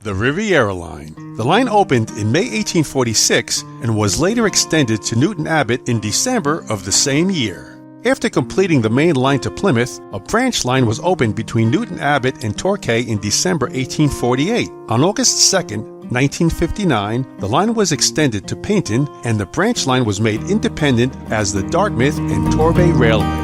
The Riviera Line. The line opened in May 1846 and was later extended to Newton Abbot in December of the same year. After completing the main line to Plymouth, a branch line was opened between Newton Abbot and Torquay in December 1848. On August 2nd, 1959, the line was extended to Paynton and the branch line was made independent as the Dartmouth and Torbay Railway.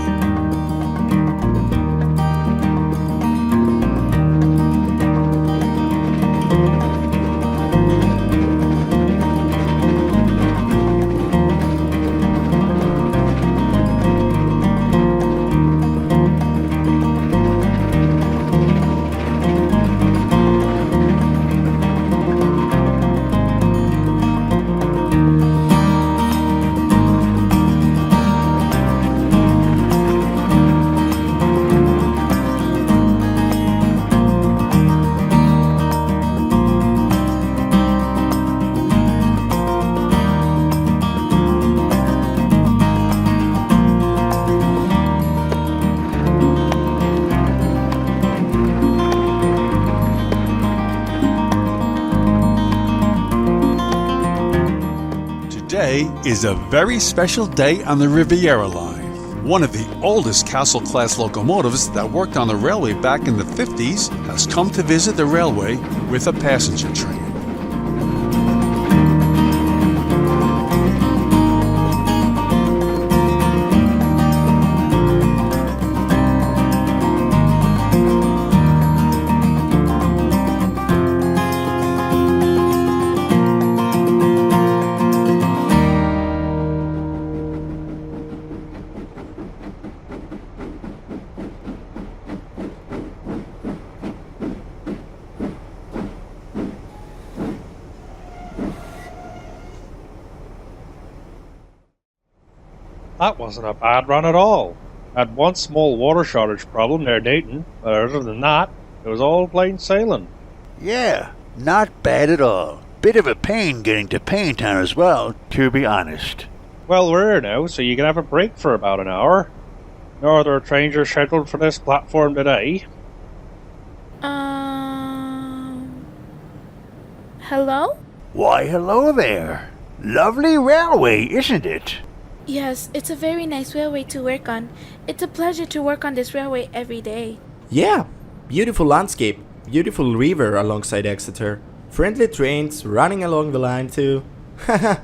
Today is a very special day on the Riviera Line. One of the oldest castle-class locomotives that worked on the railway back in the 50s has come to visit the railway with a passenger train. That wasn't a bad run at all. Had one small water shortage problem near Dayton, but other than that, it was all plain sailing. Yeah, not bad at all. Bit of a pain getting to Payntown as well, to be honest. Well, we're here now, so you can have a break for about an hour. No other trains are scheduled for this platform today. Hello? Why, hello there. Lovely railway, isn't it? Yes, it's a very nice railway to work on. It's a pleasure to work on this railway every day. Yeah, beautiful landscape, beautiful river alongside Exeter, friendly trains running along the line too. Haha,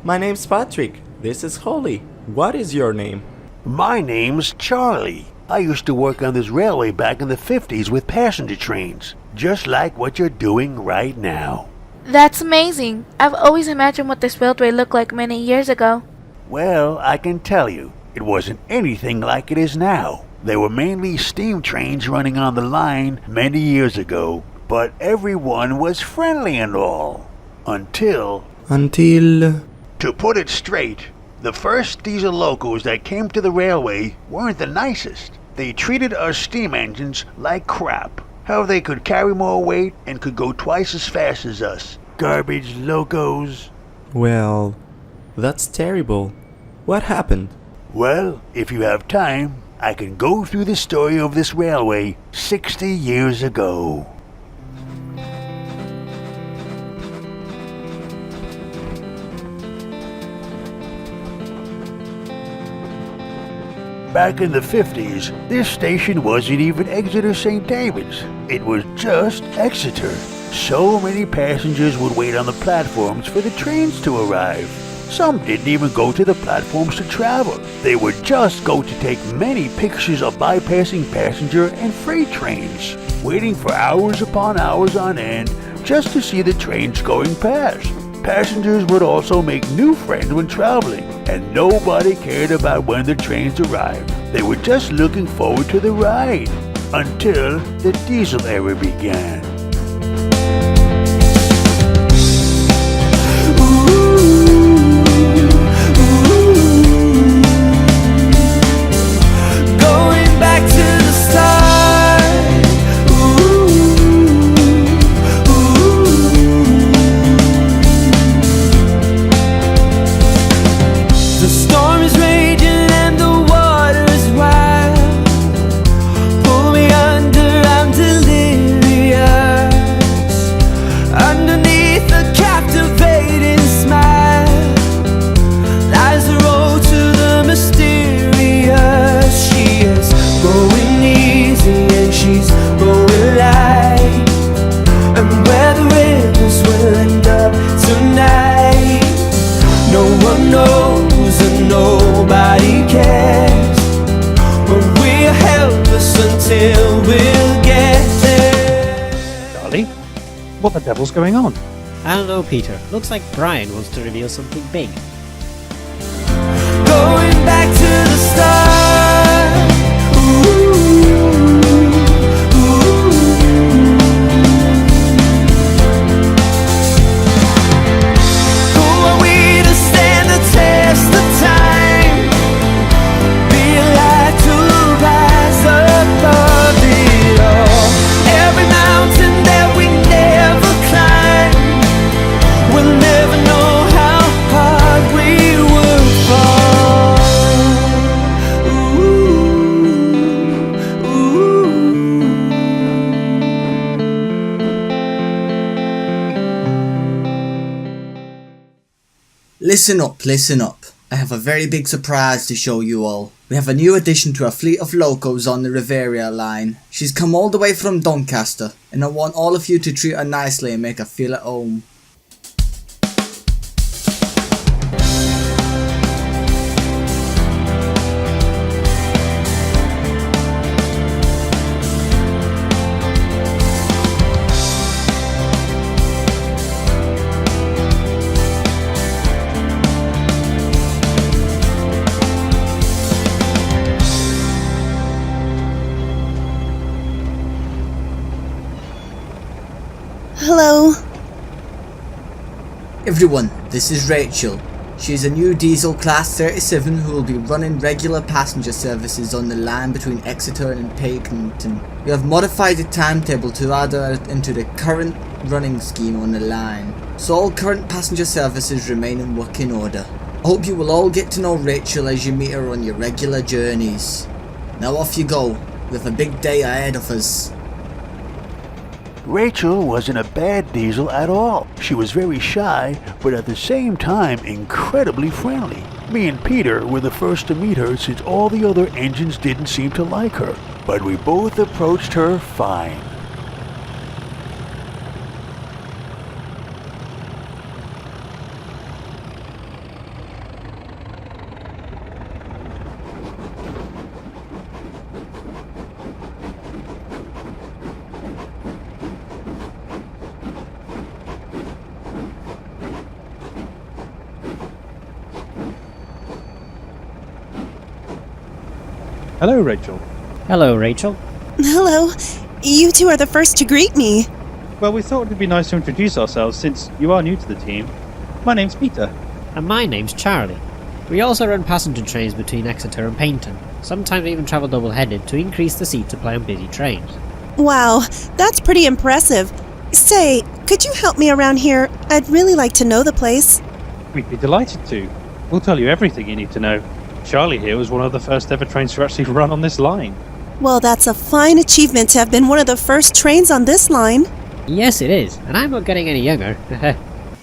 my name's Patrick, this is Hollie. What is your name? My name's Charlie. I used to work on this railway back in the 50s with passenger trains, just like what you're doing right now. That's amazing. I've always imagined what this railway looked like many years ago. Well, I can tell you, it wasn't anything like it is now. There were mainly steam trains running on the line many years ago, but everyone was friendly and all. Until... To put it straight, the first diesel locos that came to the railway weren't the nicest. They treated our steam engines like crap. How they could carry more weight and could go twice as fast as us. Garbage locos. Well, that's terrible. What happened? Well, if you have time, I can go through the story of this railway 60 years ago. Back in the 50s, this station wasn't even Exeter St. David's. It was just Exeter. So many passengers would wait on the platforms for the trains to arrive. Some didn't even go to the platforms to travel. They would just go to take many pictures of bypassing passenger and freight trains, waiting for hours upon hours on end just to see the trains going past. Passengers would also make new friends when traveling, and nobody cared about when the trains arrived. They were just looking forward to the ride, until the diesel era began. Pull me under, I'm delirious. What the devil's going on? I don't know, Peter. Looks like Brian wants to reveal something big. Going back to the start. Who are we to stand the test of time? Be alive to rise above it all. Every mountain that we never climb, we'll never know how hard we would fall. Listen up, listen up. I have a very big surprise to show you all. We have a new addition to our fleet of locos on the Riviera Line. She's come all the way from Doncaster, and I want all of you to treat her nicely and make her feel at home. Hello. Everyone, this is Rachel. She's a new diesel class 37 who will be running regular passenger services on the line between Exeter and Pakington. We have modified the timetable to add her into the current running scheme on the line, so all current passenger services remain in working order. I hope you will all get to know Rachel as you meet her on your regular journeys. Now off you go. We have a big day ahead of us. Rachel wasn't a bad diesel at all. She was very shy, but at the same time incredibly friendly. Me and Peter were the first to meet her since all the other engines didn't seem to like her, but we both approached her fine. Hello, Rachel. Hello, Rachel. Hello. You two are the first to greet me. Well, we thought it'd be nice to introduce ourselves since you are new to the team. My name's Peter. And my name's Charlie. We also run passenger trains between Exeter and Paynton. Sometimes we even travel double-headed to increase the seat supply on busy trains. Wow, that's pretty impressive. Say, could you help me around here? I'd really like to know the place. We'd be delighted to. We'll tell you everything you need to know. Charlie here was one of the first ever trains to actually run on this line. Well, that's a fine achievement to have been one of the first trains on this line. Yes, it is, and I'm not getting any younger.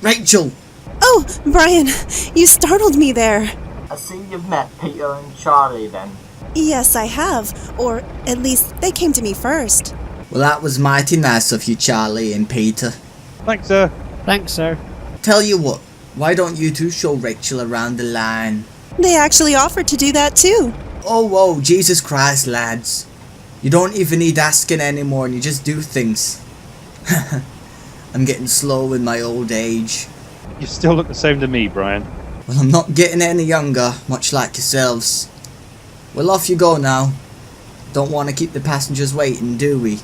Rachel! Oh, Brian, you startled me there. I see you've met Peter and Charlie then. Yes, I have. Or at least they came to me first. Well, that was mighty nice of you, Charlie and Peter. Thanks, sir. Thanks, sir. Tell you what, why don't you two show Rachel around the line? They actually offered to do that too. Oh, whoa, Jesus Christ, lads. You don't even need asking anymore and you just do things. I'm getting slow in my old age. You still look the same to me, Brian. Well, I'm not getting any younger, much like yourselves. Well, off you go now. Don't want to keep the passengers waiting, do we?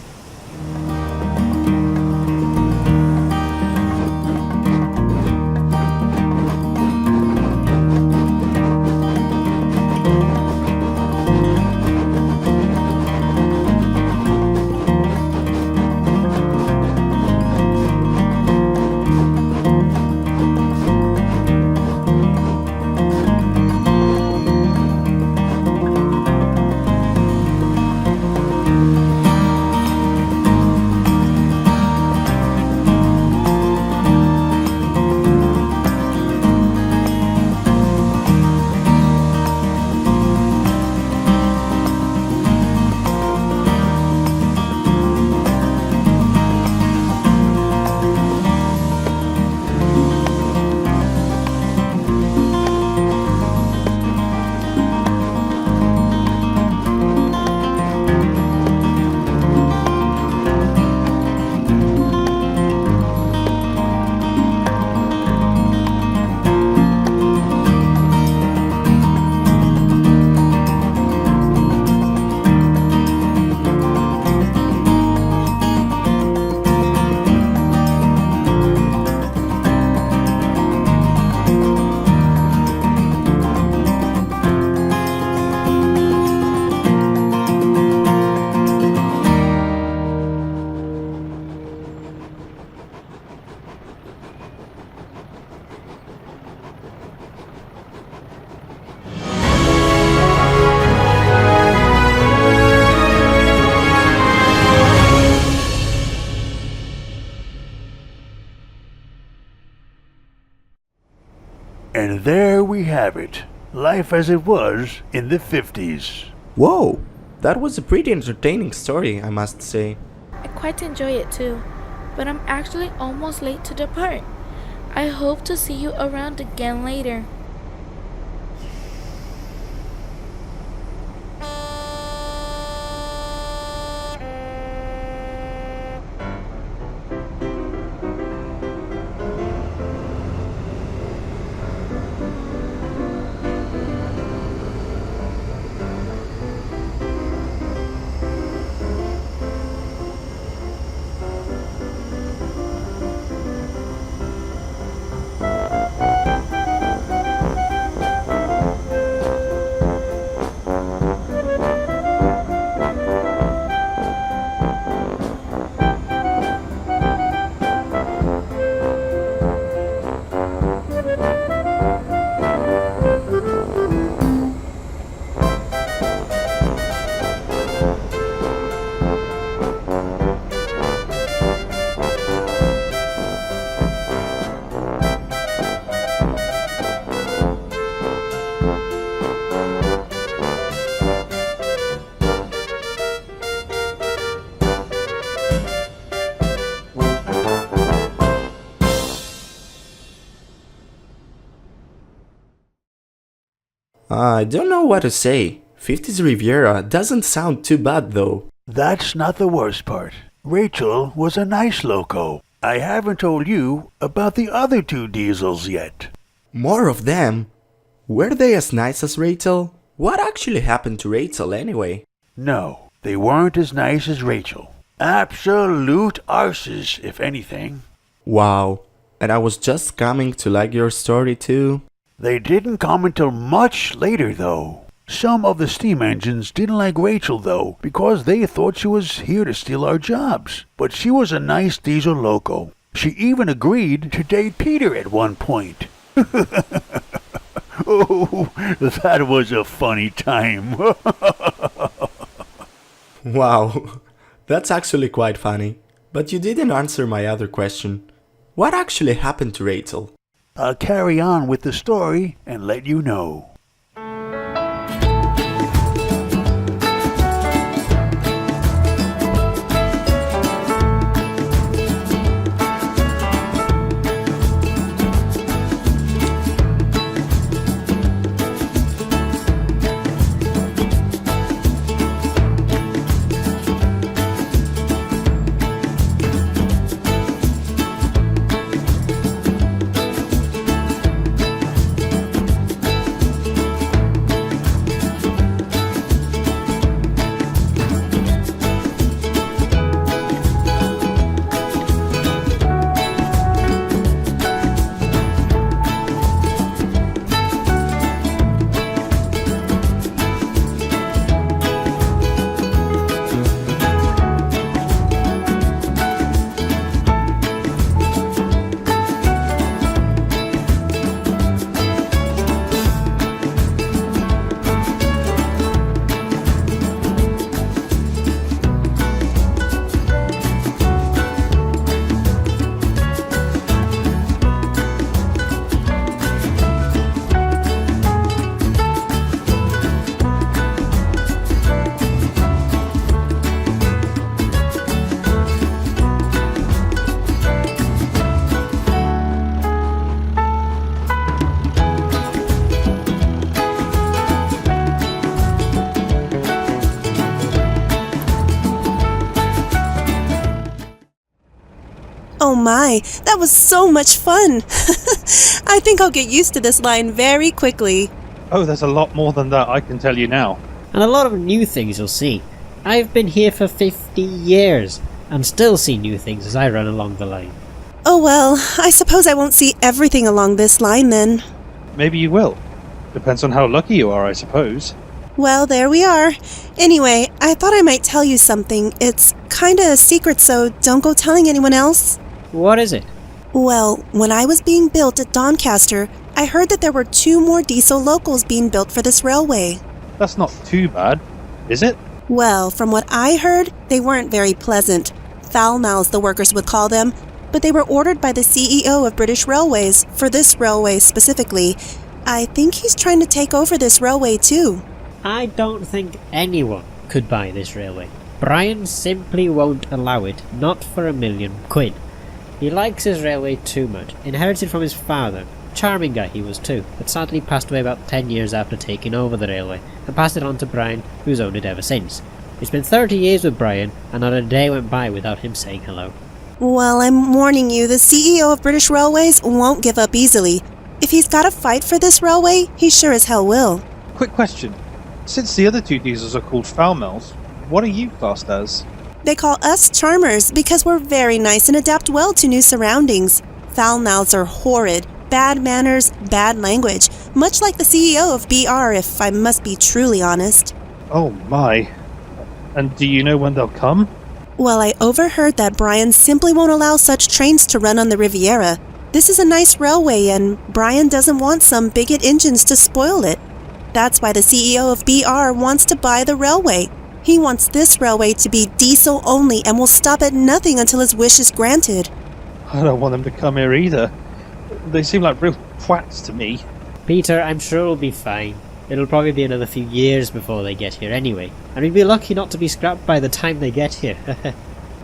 there we have it. Life as it was in the 50s. Whoa, that was a pretty entertaining story, I must say. I quite enjoy it too, but I'm actually almost late to depart. I hope to see you around again later. I don't know what to say. 50's Riviera doesn't sound too bad though. That's not the worst part. Rachel was a nice loco. I haven't told you about the other two diesels yet. More of them? Were they as nice as Rachel? What actually happened to Rachel anyway? No, they weren't as nice as Rachel. Absolute arses, if anything. Wow, and I was just coming to like your story too. They didn't come until much later, though. Some of the steam engines didn't like Rachel, though, because they thought she was here to steal our jobs. But she was a nice diesel loco. She even agreed to date Peter at one point. Oh, that was a funny time. Wow, that's actually quite funny. But you didn't answer my other question. What actually happened to Rachel? I'll carry on with the story and let you know. Oh my, that was so much fun! I think I'll get used to this line very quickly. Oh, there's a lot more than that, I can tell you now. And a lot of new things you'll see. I've been here for 50 years, and still see new things as I run along the line. Oh well, I suppose I won't see everything along this line then. Maybe you will. Depends on how lucky you are, I suppose. Well, there we are. Anyway, I thought I might tell you something. It's kinda a secret, so don't go telling anyone else. What is it? Well, when I was being built at Doncaster, I heard that there were 2 more diesel locals being built for this railway. That's not too bad, is it? Well, from what I heard, they weren't very pleasant. Foul mouths, the workers would call them. But they were ordered by the CEO of British Railways, for this railway specifically. I think he's trying to take over this railway too. I don't think anyone could buy this railway. Brian simply won't allow it, not for £1,000,000. He likes his railway too much, inherited from his father. Charming guy he was too, but sadly passed away about 10 years after taking over the railway, and passed it on to Brian, who's owned it ever since. It's been 30 years with Brian, and not a day went by without him saying hello. Well, I'm warning you, the CEO of British Railways won't give up easily. If he's got to fight for this railway, he sure as hell will. Quick question. Since the other two diesels are called foul mouths, what are you classed as? They call us charmers because we're very nice and adapt well to new surroundings. Foul mouths are horrid, bad manners, bad language, much like the CEO of BR, if I must be truly honest. Oh my. And do you know when they'll come? Well, I overheard that Brian simply won't allow such trains to run on the Riviera. This is a nice railway, and Brian doesn't want some bigot engines to spoil it. That's why the CEO of BR wants to buy the railway. He wants this railway to be diesel only and will stop at nothing until his wish is granted. I don't want them to come here either. They seem like real twats to me. Peter, I'm sure it'll be fine. It'll probably be another few years before they get here anyway, and we'd be lucky not to be scrapped by the time they get here.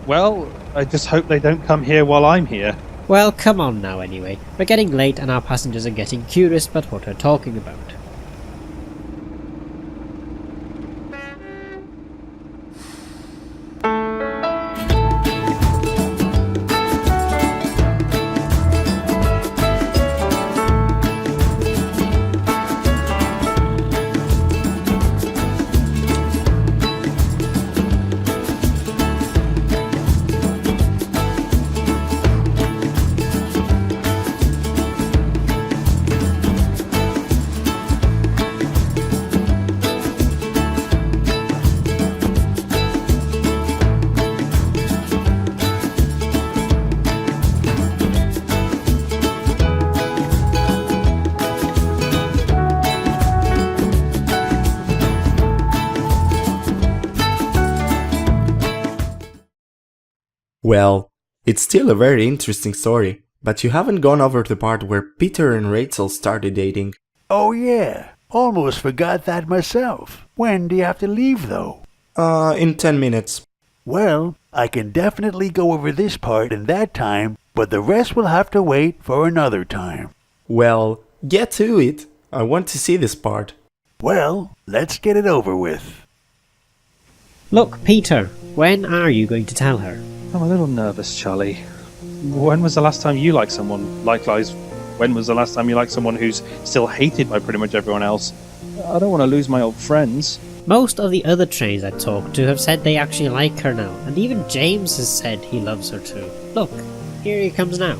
Well, I just hope they don't come here while I'm here. Well, come on now anyway. We're getting late and our passengers are getting curious about what we're talking about. Well, it's still a very interesting story, but you haven't gone over the part where Peter and Rachel started dating. Oh yeah, almost forgot that myself. When do you have to leave though? In 10 minutes. Well, I can definitely go over this part in that time, but the rest will have to wait for another time. Well, get to it. I want to see this part. Well, let's get it over with. Look, Peter, when are you going to tell her? I'm a little nervous, Charlie. When was the last time you liked someone? Likewise, when was the last time you liked someone who's still hated by pretty much everyone else? I don't want to lose my old friends. Most of the other trains I talked to have said they actually like her now, and even James has said he loves her too. Look, here he comes now.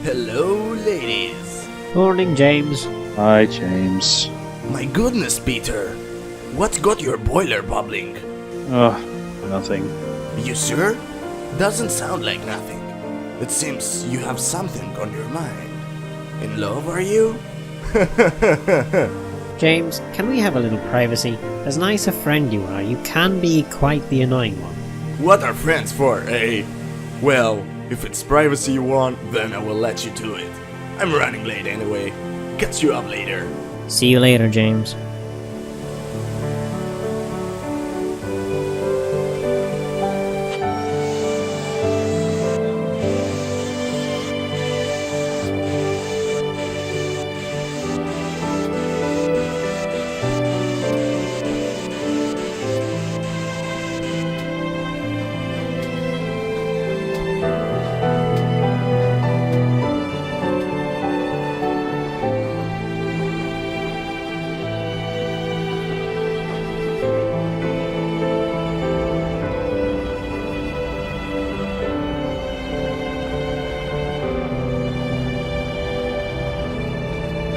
Hello, ladies. Morning, James. Hi, James. My goodness, Peter. What's got your boiler bubbling? Ugh, nothing. You sure? Doesn't sound like nothing. It seems you have something on your mind. In love, are you? James, can we have a little privacy? As nice a friend you are, you can be quite the annoying one. What are friends for, eh? Well, if it's privacy you want, then I will let you do it. I'm running late anyway. Catch you up later. See you later, James.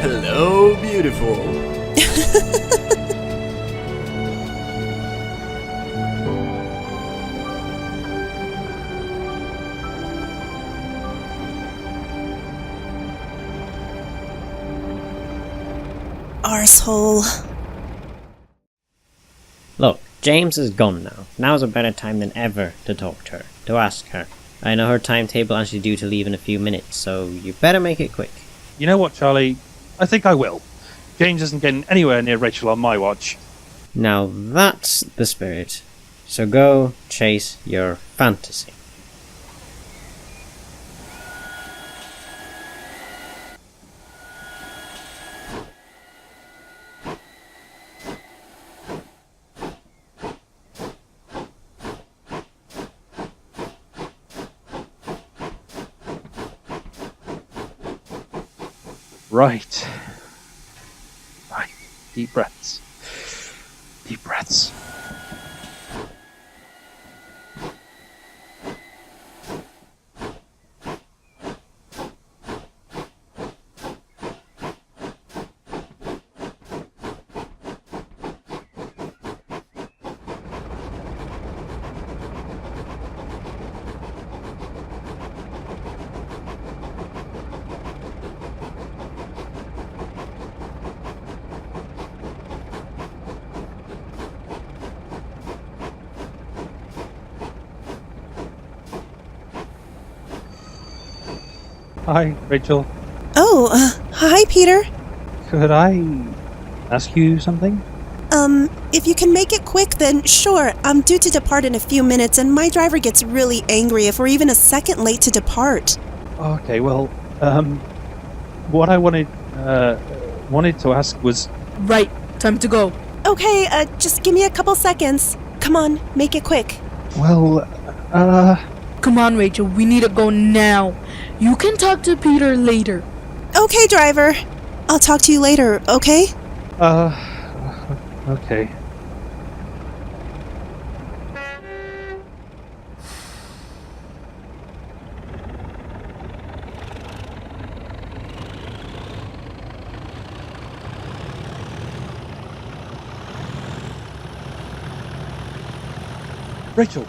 Hello, beautiful. arsehole. Look, James is gone now. Now's a better time than ever to talk to her, to ask her. I know her timetable and she's due to leave in a few minutes, so you better make it quick. You know what, Charlie? I think I will. James isn't getting anywhere near Rachel on my watch. Now that's the spirit. So go chase your fantasy. Right. Deep breaths. Deep breaths. Hi, Rachel. Oh, hi, Peter. Could I ask you something? If you can make it quick, then sure. I'm due to depart in a few minutes, and my driver gets really angry if we're even a second late to depart. Okay, well, what I wanted to ask was... Right, time to go. Okay, just give me a couple seconds. Come on, make it quick. Well, Come on, Rachel, we need to go now. You can talk to Peter later. Okay, driver. I'll talk to you later, okay? Okay. Rachel,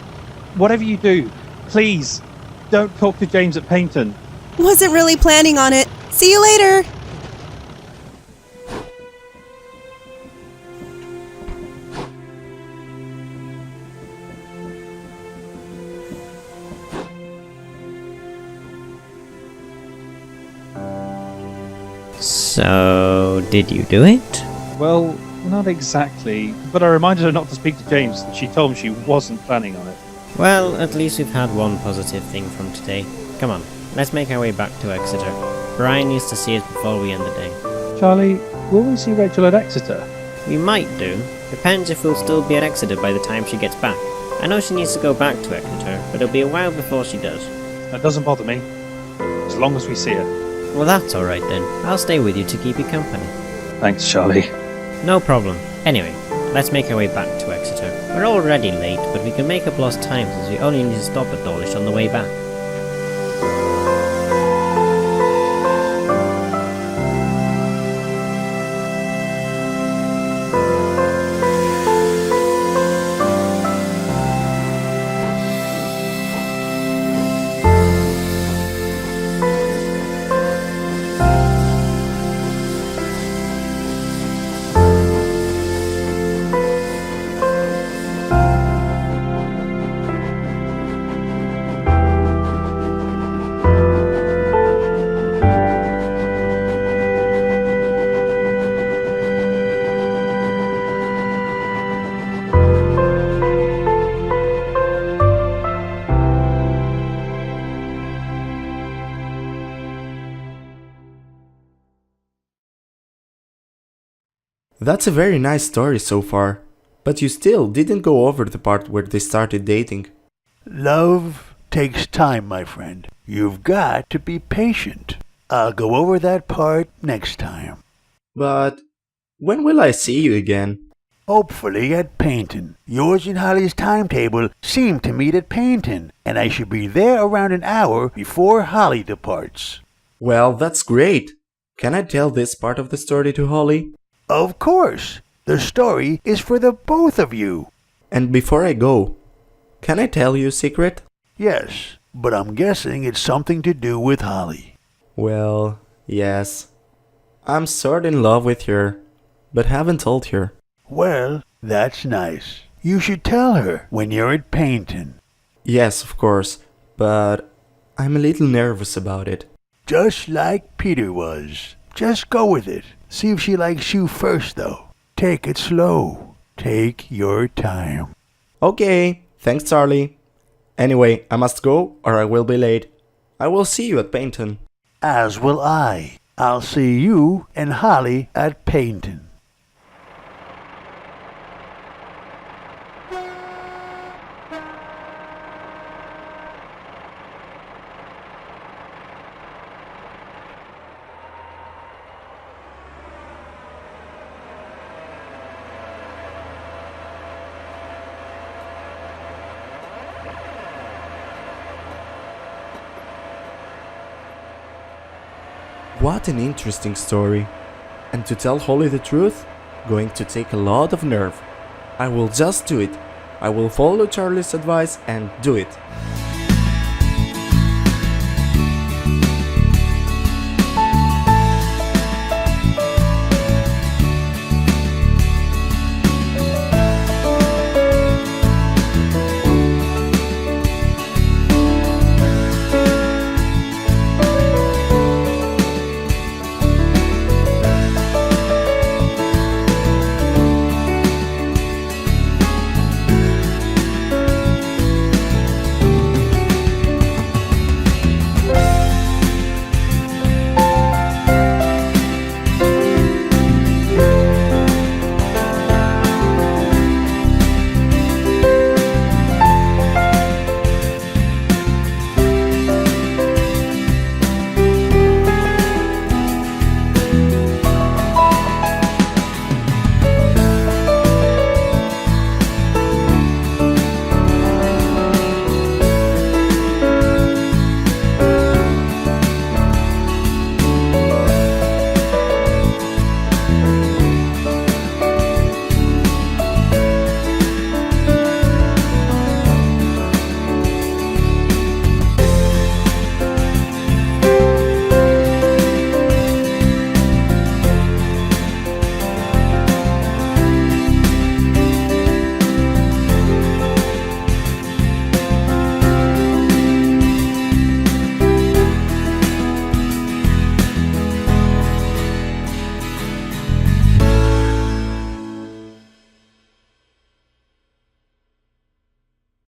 whatever you do, please, don't talk to James at Paignton. Wasn't really planning on it. See you later! So, did you do it? Well, not exactly, but I reminded her not to speak to James, and she told me she wasn't planning on it. Well, at least we've had one positive thing from today. Come on, let's make our way back to Exeter. Brian needs to see us before we end the day. Charlie, will we see Rachel at Exeter? We might do. Depends if we'll still be at Exeter by the time she gets back. I know she needs to go back to Exeter, but it'll be a while before she does. That doesn't bother me, as long as we see her. Well, that's alright then. I'll stay with you to keep you company. Thanks, Charlie. No problem. Anyway, let's make our way back to Exeter. We're already late, but we can make up lost time since we only need to stop at Dawlish on the way back. That's a very nice story so far, but you still didn't go over the part where they started dating. Love takes time, my friend. You've got to be patient. I'll go over that part next time. But when will I see you again? Hopefully at Paignton. Yours and Hollie's timetable seem to meet at Paignton, and I should be there around an hour before Hollie departs. Well, that's great. Can I tell this part of the story to Hollie? Of course. The story is for the both of you. And before I go, can I tell you a secret? Yes, but I'm guessing it's something to do with Hollie. Well, yes. I'm sort in love with her. but haven't told her. Well, that's nice. You should tell her when you're at painting. Yes, of course, but I'm a little nervous about it. Just like Peter was. Just go with it. See if she likes you first, though. Take it slow. Take your time. Okay, thanks Charlie. Anyway, I must go or I will be late. I will see you at painting. As will I. I'll see you and Hollie at painting. What an interesting story. And to tell Hollie the truth, going to take a lot of nerve. I will just do it. I will follow Charlie's advice and do it.